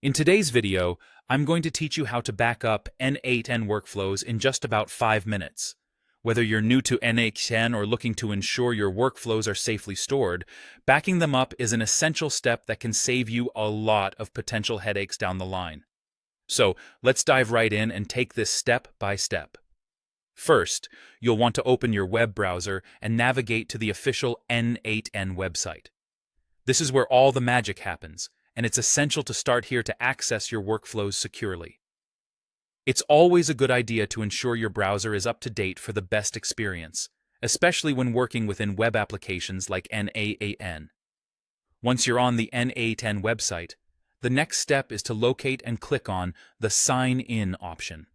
In today's video, I'm going to teach you how to back up N8n workflows in just about 5 minutes. Whether you're new to N8n or looking to ensure your workflows are safely stored, backing them up is an essential step that can save you a lot of potential headaches down the line. So, let's dive right in and take this step by step. First, you'll want to open your web browser and navigate to the official N8n website. This is where all the magic happens, and it's essential to start here to access your workflows securely. It's always a good idea to ensure your browser is up to date for the best experience, especially when working within web applications like N8n. Once you're on the N8n website, the next step is to locate and click on the Sign In option.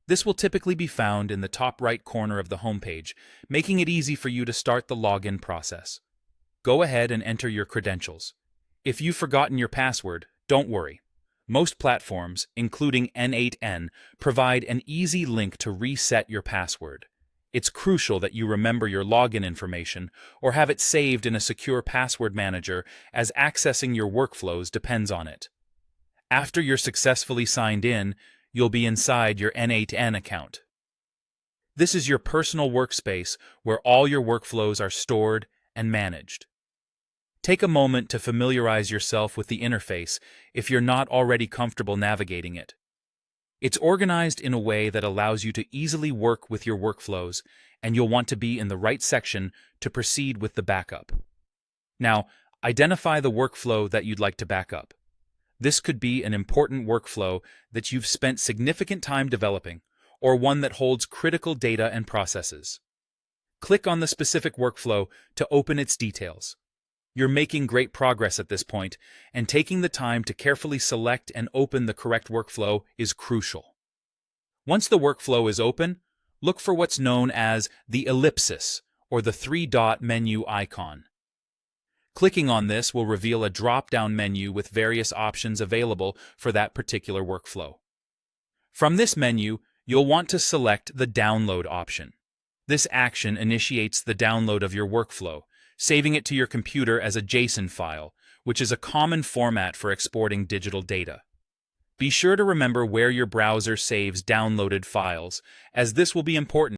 This will typically be found in the top right corner of the homepage, making it easy for you to start the login process. Go ahead and enter your credentials. If you've forgotten your password, don't worry. Most platforms, including N8n, provide an easy link to reset your password. It's crucial that you remember your login information or have it saved in a secure password manager, as accessing your workflows depends on it. After you're successfully signed in, you'll be inside your N8n account. This is your personal workspace where all your workflows are stored and managed. Take a moment to familiarize yourself with the interface if you're not already comfortable navigating it. It's organized in a way that allows you to easily work with your workflows, and you'll want to be in the right section to proceed with the backup. Now, identify the workflow that you'd like to back up. This could be an important workflow that you've spent significant time developing, or one that holds critical data and processes. Click on the specific workflow to open its details. You're making great progress at this point, and taking the time to carefully select and open the correct workflow is crucial. Once the workflow is open, look for what's known as the ellipsis, or the three-dot menu icon. Clicking on this will reveal a drop-down menu with various options available for that particular workflow. From this menu, you'll want to select the Download option. This action initiates the download of your workflow, saving it to your computer as a JSON file, which is a common format for exporting digital data. Be sure to remember where your browser saves downloaded files, as this will be important